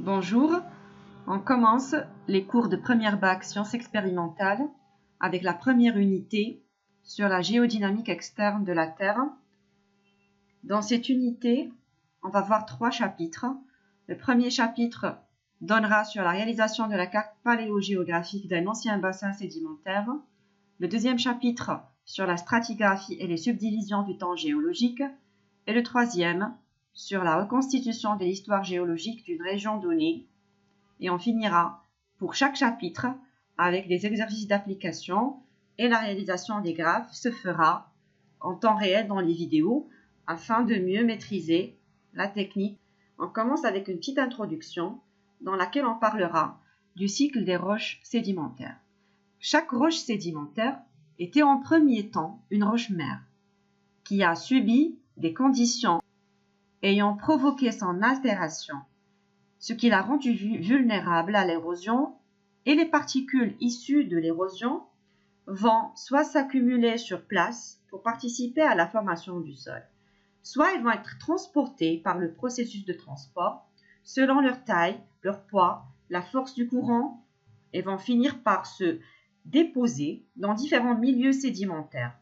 Bonjour, on commence les cours de première bac sciences expérimentales avec la première unité sur la géodynamique externe de la Terre. Dans cette unité, on va voir 3 chapitres. Le premier chapitre donnera sur la réalisation de la carte paléogéographique d'un ancien bassin sédimentaire. Le deuxième chapitre sur la stratigraphie et les subdivisions du temps géologique. Et le troisième sur la reconstitution de l'histoire géologique d'une région donnée. Et on finira pour chaque chapitre avec des exercices d'application et la réalisation des graphes se fera en temps réel dans les vidéos afin de mieux maîtriser la technique. On commence avec une petite introduction dans laquelle on parlera du cycle des roches sédimentaires. Chaque roche sédimentaire était en premier temps une roche-mère qui a subi des conditions ayant provoqué son altération, ce qui l'a rendu vulnérable à l'érosion, et les particules issues de l'érosion vont soit s'accumuler sur place pour participer à la formation du sol, soit elles vont être transportées par le processus de transport selon leur taille, leur poids, la force du courant, et vont finir par se déposer dans différents milieux sédimentaires.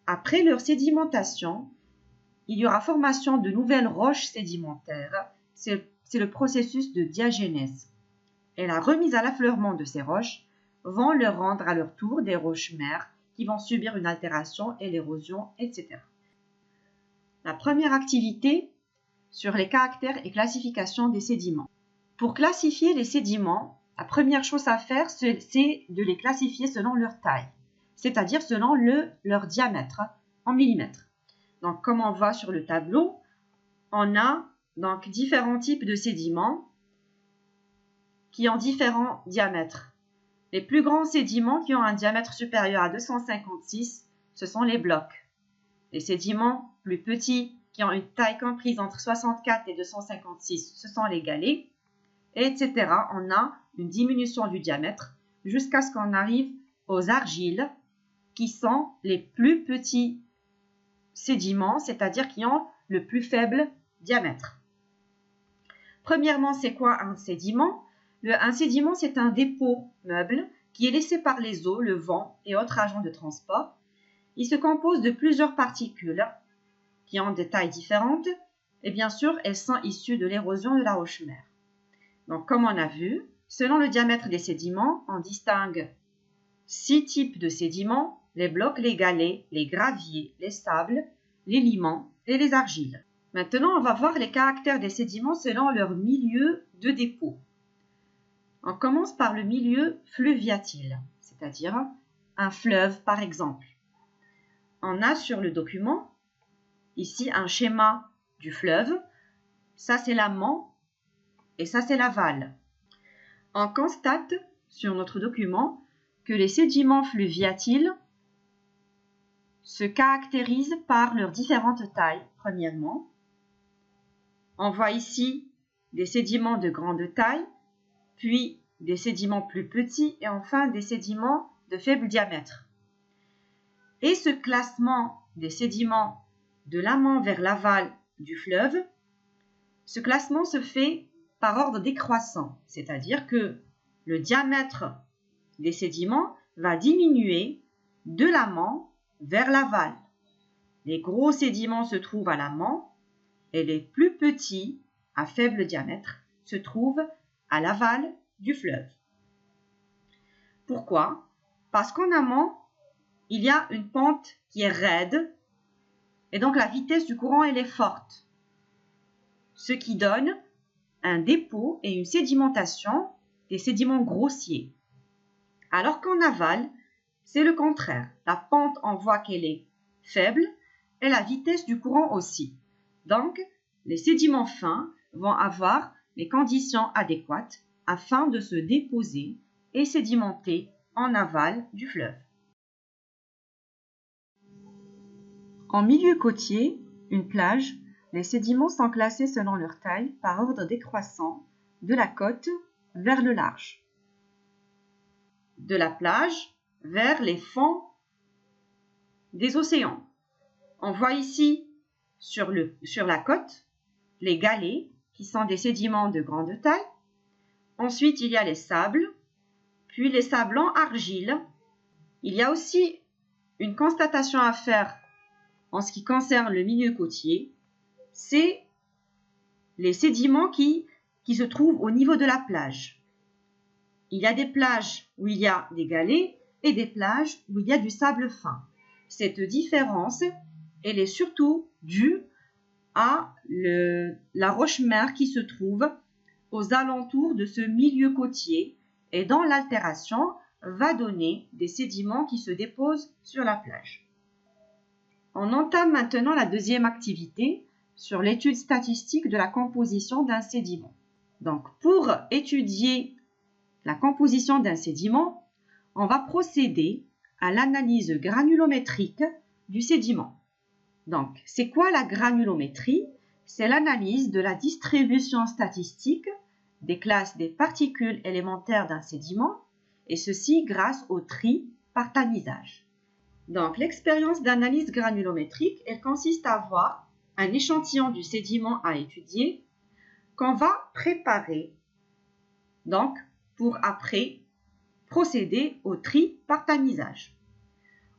Après leur sédimentation, il y aura formation de nouvelles roches sédimentaires. C'est le processus de diagénèse. Et la remise à l'affleurement de ces roches vont leur rendre à leur tour des roches-mères qui vont subir une altération et l'érosion, etc. La première activité sur les caractères et classification des sédiments. Pour classifier les sédiments, la première chose à faire, c'est de les classifier selon leur taille, c'est-à-dire selon leur diamètre en millimètres. Donc, comme on voit sur le tableau, on a donc différents types de sédiments qui ont différents diamètres. Les plus grands sédiments qui ont un diamètre supérieur à 256, ce sont les blocs. Les sédiments plus petits qui ont une taille comprise entre 64 et 256, ce sont les galets, etc. On a une diminution du diamètre jusqu'à ce qu'on arrive aux argiles qui sont les plus petits sédiments, c'est-à-dire qui ont le plus faible diamètre. Premièrement, c'est quoi un sédiment? Un sédiment, c'est un dépôt meuble qui est laissé par les eaux, le vent et autres agents de transport. Il se compose de plusieurs particules qui ont des tailles différentes et bien sûr, elles sont issues de l'érosion de la roche-mère. Donc, comme on a vu, selon le diamètre des sédiments, on distingue 6 types de sédiments: les blocs, les galets, les graviers, les sables, les limons et les argiles. Maintenant, on va voir les caractères des sédiments selon leur milieu de dépôt. On commence par le milieu fluviatile, c'est-à-dire un fleuve par exemple. On a sur le document ici un schéma du fleuve. Ça c'est l'amont et ça c'est l'aval. On constate sur notre document que les sédiments fluviatiles se caractérisent par leurs différentes tailles. Premièrement, on voit ici des sédiments de grande taille, puis des sédiments plus petits et enfin des sédiments de faible diamètre. Et ce classement des sédiments de l'amont vers l'aval du fleuve, ce classement se fait par ordre décroissant, c'est-à-dire que le diamètre des sédiments va diminuer de l'amont vers l'aval. Les gros sédiments se trouvent à l'amont et les plus petits, à faible diamètre, se trouvent à l'aval du fleuve. Pourquoi? Parce qu'en amont, il y a une pente qui est raide et donc la vitesse du courant elle est forte, ce qui donne un dépôt et une sédimentation des sédiments grossiers. Alors qu'en aval, c'est le contraire. La pente, on voit qu'elle est faible et la vitesse du courant aussi. Donc, les sédiments fins vont avoir les conditions adéquates afin de se déposer et sédimenter en aval du fleuve. En milieu côtier, une plage, les sédiments sont classés selon leur taille par ordre décroissant de la côte vers le large. De la plage vers les fonds des océans. On voit ici sur la côte les galets qui sont des sédiments de grande taille. Ensuite, il y a les sables, puis les sables en argile. Il y a aussi une constatation à faire en ce qui concerne le milieu côtier, c'est les sédiments qui se trouvent au niveau de la plage. Il y a des plages où il y a des galets et des plages où il y a du sable fin. Cette différence, elle est surtout due à la roche-mère qui se trouve aux alentours de ce milieu côtier et dont l'altération va donner des sédiments qui se déposent sur la plage. On entame maintenant la deuxième activité sur l'étude statistique de la composition d'un sédiment. Donc, pour étudier la composition d'un sédiment, on va procéder à l'analyse granulométrique du sédiment. Donc, c'est quoi la granulométrie? C'est l'analyse de la distribution statistique des classes des particules élémentaires d'un sédiment, et ceci grâce au tri par tamisage. Donc, l'expérience d'analyse granulométrique, elle consiste à avoir un échantillon du sédiment à étudier qu'on va préparer, donc pour après procéder au tri par tamisage.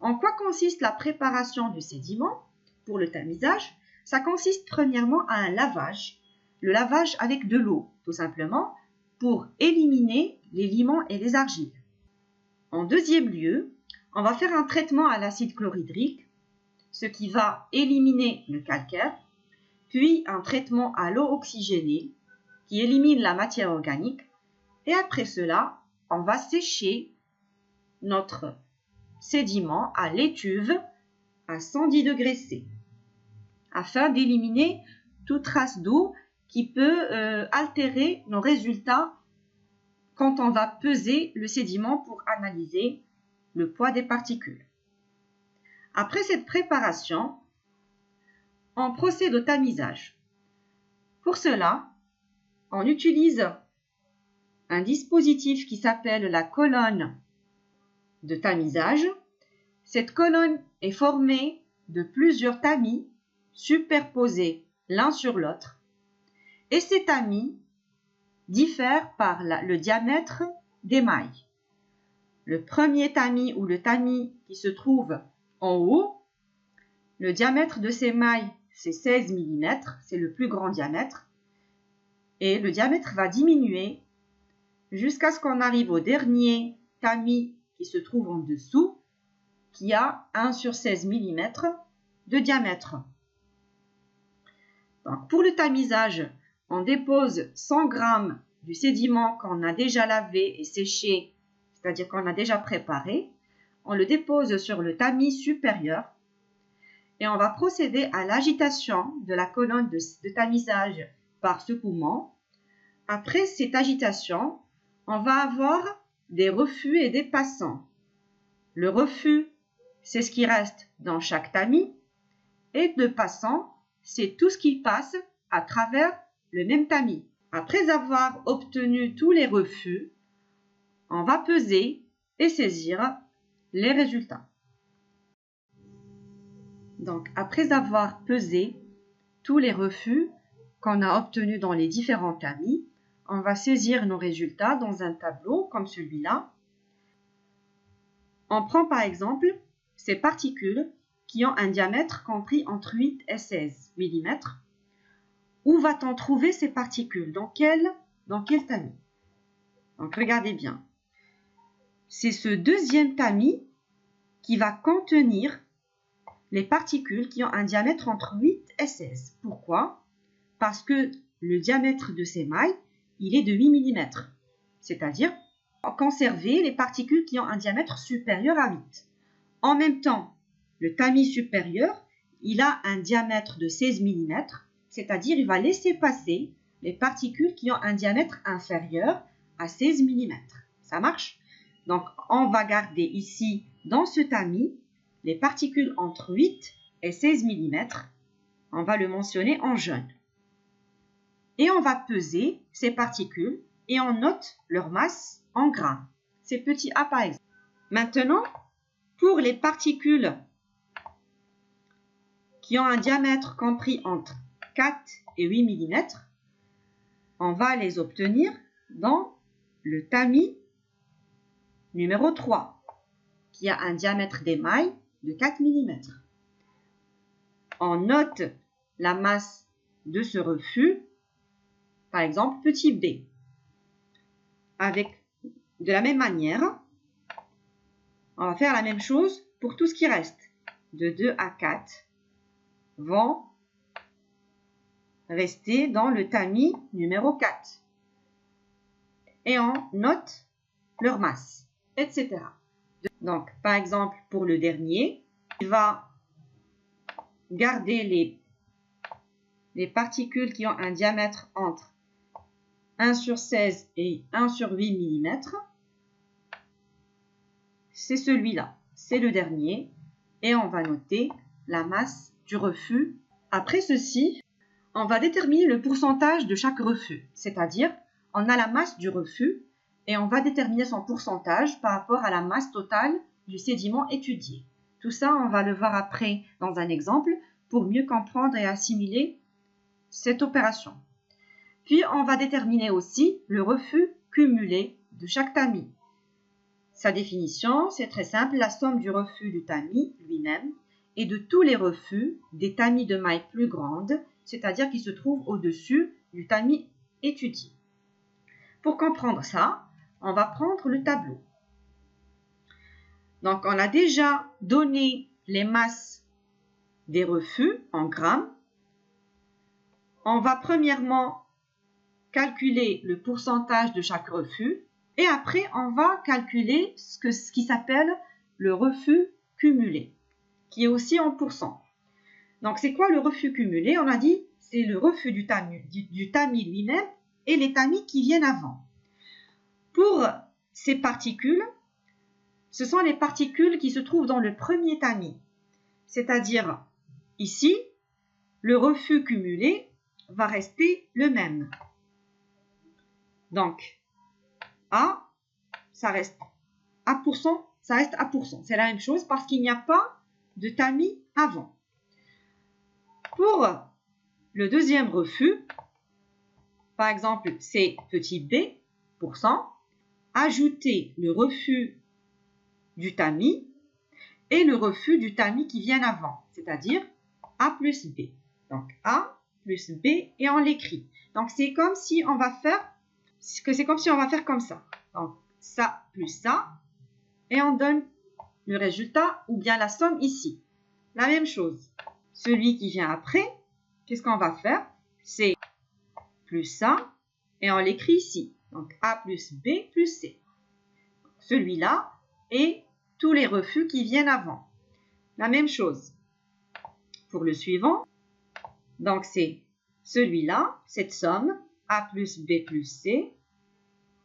En quoi consiste la préparation du sédiment pour le tamisage? Ça consiste premièrement à un lavage, le lavage avec de l'eau, tout simplement, pour éliminer les limons et les argiles. En deuxième lieu, on va faire un traitement à l'acide chlorhydrique, ce qui va éliminer le calcaire, puis un traitement à l'eau oxygénée, qui élimine la matière organique, et après cela, on va sécher notre sédiment à l'étuve à 110 degrés C, afin d'éliminer toute trace d'eau qui peut altérer nos résultats quand on va peser le sédiment pour analyser le poids des particules. Après cette préparation, on procède au tamisage. Pour cela, on utilise un dispositif qui s'appelle la colonne de tamisage. Cette colonne est formée de plusieurs tamis superposés l'un sur l'autre, et ces tamis diffèrent par le diamètre des mailles. Le premier tamis ou le tamis qui se trouve en haut, le diamètre de ces mailles, c'est 16 mm, c'est le plus grand diamètre, et le diamètre va diminuer jusqu'à ce qu'on arrive au dernier tamis qui se trouve en dessous, qui a 1 sur 16 mm de diamètre. Donc, pour le tamisage, on dépose 100 g du sédiment qu'on a déjà lavé et séché, c'est-à-dire qu'on a déjà préparé. On le dépose sur le tamis supérieur et on va procéder à l'agitation de la colonne de tamisage par secouement. Après cette agitation, on va avoir des refus et des passants. Le refus, c'est ce qui reste dans chaque tamis, et le passant, c'est tout ce qui passe à travers le même tamis. Après avoir obtenu tous les refus, on va peser et saisir les résultats. Donc, après avoir pesé tous les refus qu'on a obtenus dans les différents tamis, on va saisir nos résultats dans un tableau comme celui-là. On prend par exemple ces particules qui ont un diamètre compris entre 8 et 16 mm. Où va-t-on trouver ces particules? Dans quel tamis? Donc regardez bien. C'est ce deuxième tamis qui va contenir les particules qui ont un diamètre entre 8 et 16. Pourquoi? Parce que le diamètre de ces mailles, il est de 8 mm. C'est-à-dire conserver les particules qui ont un diamètre supérieur à 8. En même temps, le tamis supérieur, il a un diamètre de 16 mm, c'est-à-dire il va laisser passer les particules qui ont un diamètre inférieur à 16 mm. Ça marche? Donc, on va garder ici, dans ce tamis, les particules entre 8 et 16 mm. On va le mentionner en jaune. Et on va peser ces particules et on note leur masse en grammes. C'est petit a par exemple. Maintenant, pour les particules qui ont un diamètre compris entre 4 et 8 mm, On va les obtenir dans le tamis numéro 3, qui a un diamètre d'émail de 4 mm. On note la masse de ce refus, par exemple petit b. De la même manière, on va faire la même chose pour tout ce qui reste. De 2 à 4 vont rester dans le tamis numéro 4. Et on note leur masse, etc. Donc, par exemple, pour le dernier, il va garder les particules qui ont un diamètre entre 1/16 et 1/8 mm. C'est celui-là, c'est le dernier. Et on va noter la masse du refus. Après ceci, on va déterminer le pourcentage de chaque refus. C'est-à-dire, on a la masse du refus et on va déterminer son pourcentage par rapport à la masse totale du sédiment étudié. Tout ça, on va le voir après dans un exemple pour mieux comprendre et assimiler cette opération. Puis, on va déterminer aussi le refus cumulé de chaque tamis. Sa définition, c'est très simple, la somme du refus du tamis lui-même et de tous les refus des tamis de maille plus grande, c'est-à-dire qui se trouvent au-dessus du tamis étudié. Pour comprendre ça, on va prendre le tableau. Donc, on a déjà donné les masses des refus en grammes. On va premièrement calculer le pourcentage de chaque refus et après, on va calculer ce qui s'appelle le refus cumulé, qui est aussi en pourcent. Donc, c'est quoi le refus cumulé? On a dit, c'est le refus du tamis lui-même et les tamis qui viennent avant. Pour ces particules, ce sont les particules qui se trouvent dans le premier tamis. C'est-à-dire, ici, le refus cumulé va rester le même. Donc, A, ça reste A%, ça reste A%. C'est la même chose parce qu'il n'y a pas de tamis avant. Pour le deuxième refus, par exemple, c'est petit b, %, ajouter le refus du tamis et le refus du tamis qui vient avant, c'est-à-dire A plus B. Donc, A plus B et on l'écrit. Donc, c'est comme si on va faire comme ça. Donc, ça plus ça et on donne le résultat ou bien la somme ici. La même chose. Celui qui vient après, qu'est-ce qu'on va faire? C'est plus ça et on l'écrit ici. Donc, A plus B plus C. Celui-là et tous les refus qui viennent avant. La même chose pour le suivant. Donc, c'est celui-là, cette somme, A plus B plus C.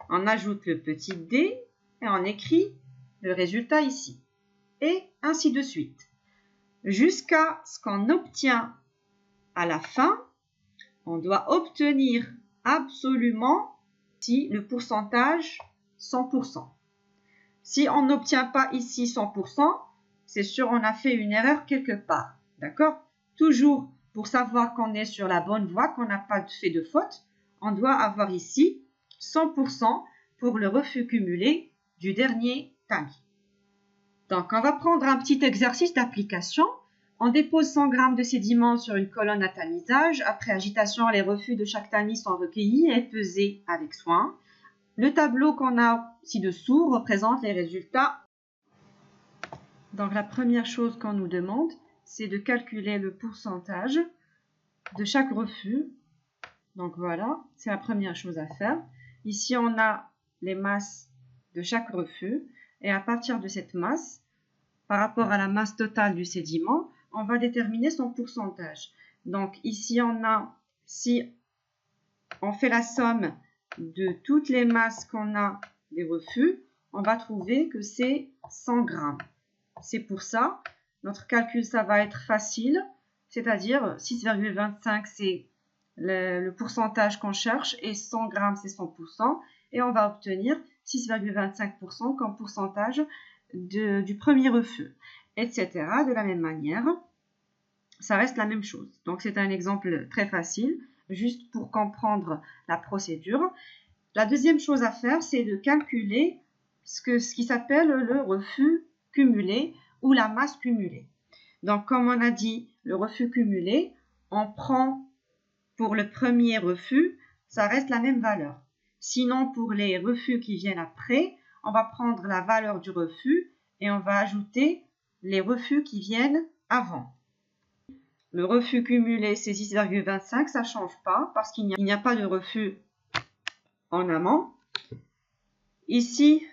On ajoute le petit d et on écrit le résultat ici. Et ainsi de suite. Jusqu'à ce qu'on obtient à la fin, on doit obtenir absolument ici le pourcentage 100%. Si on n'obtient pas ici 100%, c'est sûr on a fait une erreur quelque part. D'accord? Toujours pour savoir qu'on est sur la bonne voie, qu'on n'a pas fait de faute, on doit avoir ici 100% pour le refus cumulé du dernier tamis. Donc, on va prendre un petit exercice d'application. On dépose 100 g de sédiments sur une colonne à tamisage. Après agitation, les refus de chaque tamis sont recueillis et pesés avec soin. Le tableau qu'on a ci-dessous représente les résultats. Donc, la première chose qu'on nous demande, c'est de calculer le pourcentage de chaque refus. Donc, voilà, c'est la première chose à faire. Ici, on a les masses de chaque refus. Et à partir de cette masse, par rapport à la masse totale du sédiment, on va déterminer son pourcentage. Donc, ici, si on fait la somme de toutes les masses qu'on a des refus, on va trouver que c'est 100 g. C'est pour ça, notre calcul, ça va être facile, c'est-à-dire 6,25, c'est le pourcentage qu'on cherche, et 100 g, c'est 100%, et on va obtenir 6,25% comme pourcentage du premier refus, etc. De la même manière, ça reste la même chose. Donc, c'est un exemple très facile. juste pour comprendre la procédure. La deuxième chose à faire, c'est de calculer ce qui s'appelle le refus cumulé ou la masse cumulée. Donc, comme on a dit, le refus cumulé, on prend pour le premier refus, ça reste la même valeur. Sinon, pour les refus qui viennent après, on va prendre la valeur du refus et on va ajouter les refus qui viennent avant. Le refus cumulé, c'est 6,25, ça ne change pas parce qu'il n'y a pas de refus en amont. Ici,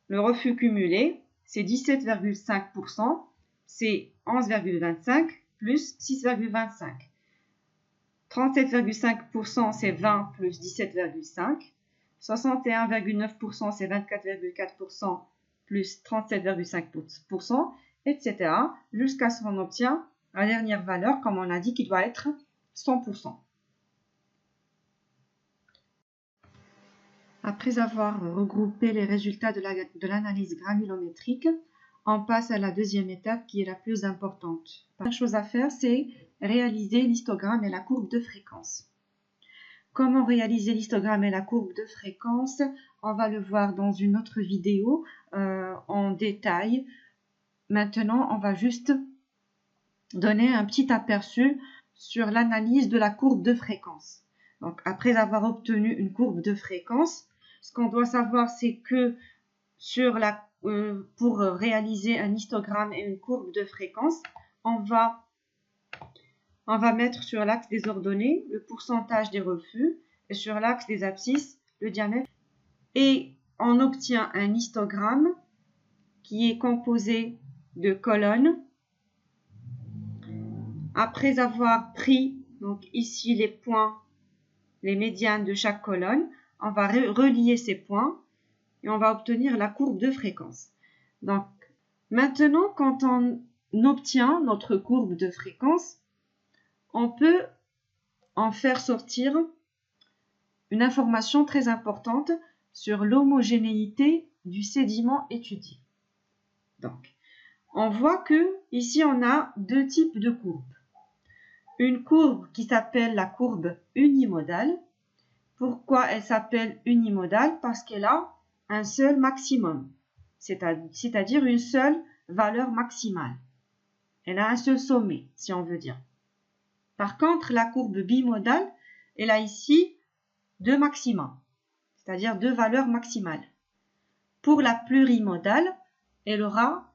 le refus cumulé, c'est 17,5%, c'est 11,25 plus 6,25. 37,5%, c'est 20 plus 17,5. 61,9%, c'est 24,4% plus 37,5%, etc. jusqu'à ce qu'on obtient la dernière valeur, comme on a dit, qui doit être 100%. Après avoir regroupé les résultats de l'analyse granulométrique, on passe à la deuxième étape qui est la plus importante. La première chose à faire, c'est réaliser l'histogramme et la courbe de fréquence. Comment réaliser l'histogramme et la courbe de fréquence? On va le voir dans une autre vidéo en détail. Maintenant, on va juste donner un petit aperçu sur l'analyse de la courbe de fréquence. Donc, après avoir obtenu une courbe de fréquence, ce qu'on doit savoir, c'est que pour réaliser un histogramme et une courbe de fréquence, on va mettre sur l'axe des ordonnées le pourcentage des refus et sur l'axe des abscisses le diamètre. Et on obtient un histogramme qui est composé de colonnes. Après avoir pris donc ici les points, les médianes de chaque colonne, on va relier ces points et on va obtenir la courbe de fréquence. Donc maintenant, quand on obtient notre courbe de fréquence, on peut en faire sortir une information très importante sur l'homogénéité du sédiment étudié. Donc, on voit que ici on a deux types de courbes. Une courbe qui s'appelle la courbe unimodale. Pourquoi elle s'appelle unimodale? Parce qu'elle a un seul maximum, c'est-à-dire une seule valeur maximale. Elle a un seul sommet, si on veut dire. Par contre, la courbe bimodale, elle a ici deux maxima, c'est-à-dire deux valeurs maximales. Pour la plurimodale, elle aura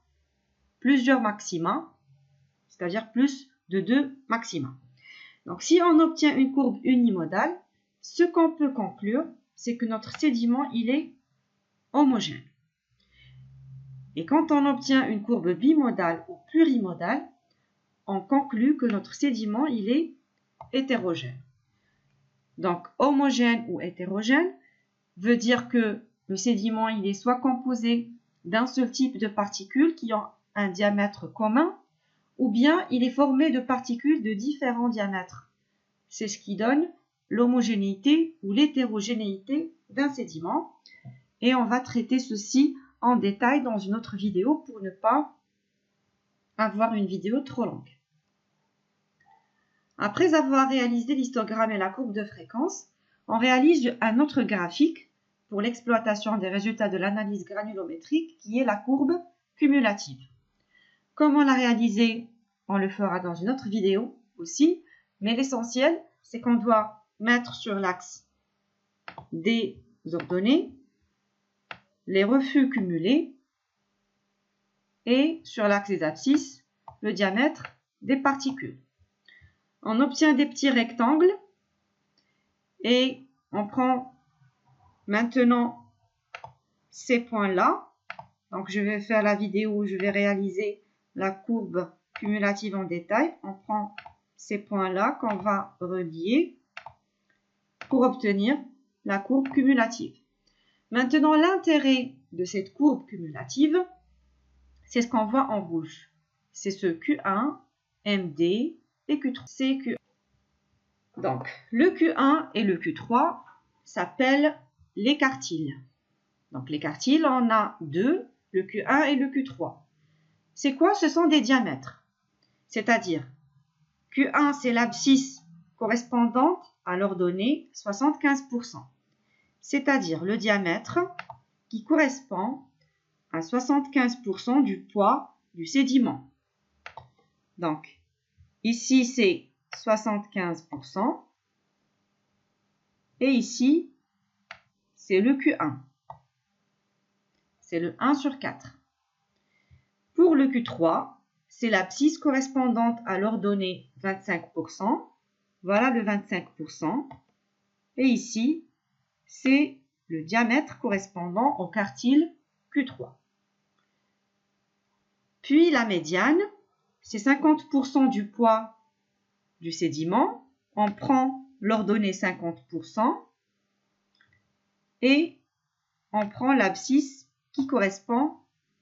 plusieurs maxima, c'est-à-dire plus de deux maxima. Donc, si on obtient une courbe unimodale, ce qu'on peut conclure, c'est que notre sédiment, il est homogène. Et quand on obtient une courbe bimodale ou plurimodale, on conclut que notre sédiment, il est hétérogène. Donc, homogène ou hétérogène veut dire que le sédiment, il est soit composé d'un seul type de particules qui ont un diamètre commun, ou bien il est formé de particules de différents diamètres. C'est ce qui donne l'homogénéité ou l'hétérogénéité d'un sédiment. Et on va traiter ceci en détail dans une autre vidéo pour ne pas avoir une vidéo trop longue. Après avoir réalisé l'histogramme et la courbe de fréquence, on réalise un autre graphique pour l'exploitation des résultats de l'analyse granulométrique qui est la courbe cumulative. Comment la réaliser? On le fera dans une autre vidéo aussi, mais l'essentiel, c'est qu'on doit mettre sur l'axe des ordonnées les refus cumulés et sur l'axe des abscisses le diamètre des particules. On obtient des petits rectangles et on prend maintenant ces points-là. Donc, je vais faire la vidéo où je vais réaliser la courbe cumulative en détail. On prend ces points-là qu'on va relier pour obtenir la courbe cumulative. Maintenant, l'intérêt de cette courbe cumulative, c'est ce qu'on voit en rouge. C'est ce Q1, MD et Q3. C'est Q1. Donc, le Q1 et le Q3 s'appellent les quartiles. Donc, les quartiles, on a deux, le Q1 et le Q3. C'est quoi? Ce sont des diamètres. C'est-à-dire, Q1, c'est l'abscisse correspondante à l'ordonnée 75%, c'est-à-dire le diamètre qui correspond à 75% du poids du sédiment. Donc, ici c'est 75% et ici c'est le Q1. C'est le 1 sur 4. Pour le Q3, c'est l'abscisse correspondante à l'ordonnée 25%. Voilà le 25%. Et ici, c'est le diamètre correspondant au quartile Q3. Puis la médiane, c'est 50% du poids du sédiment. On prend l'ordonnée 50% et on prend l'abscisse qui correspond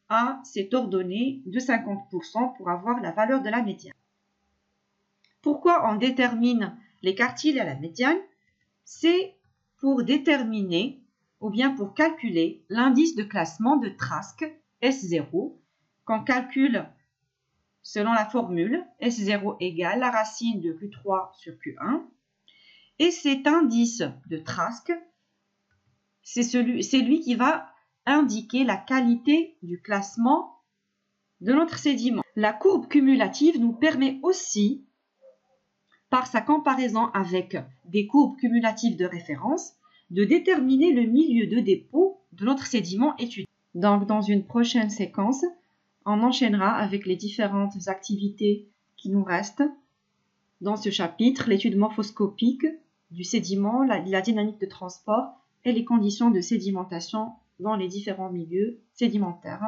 à cette ordonnée de 50% pour avoir la valeur de la médiane. Pourquoi on détermine les quartiles à la médiane? C'est pour déterminer ou bien pour calculer l'indice de classement de Trask S0 qu'on calcule selon la formule S0 égale la racine de Q3 sur Q1. Et cet indice de Trask, c'est lui qui va indiquer la qualité du classement de notre sédiment. La courbe cumulative nous permet aussi, par sa comparaison avec des courbes cumulatives de référence, de déterminer le milieu de dépôt de notre sédiment étudié. Donc, dans une prochaine séquence, on enchaînera avec les différentes activités qui nous restent dans ce chapitre, l'étude morphoscopique du sédiment, la dynamique de transport et les conditions de sédimentation dans les différents milieux sédimentaires.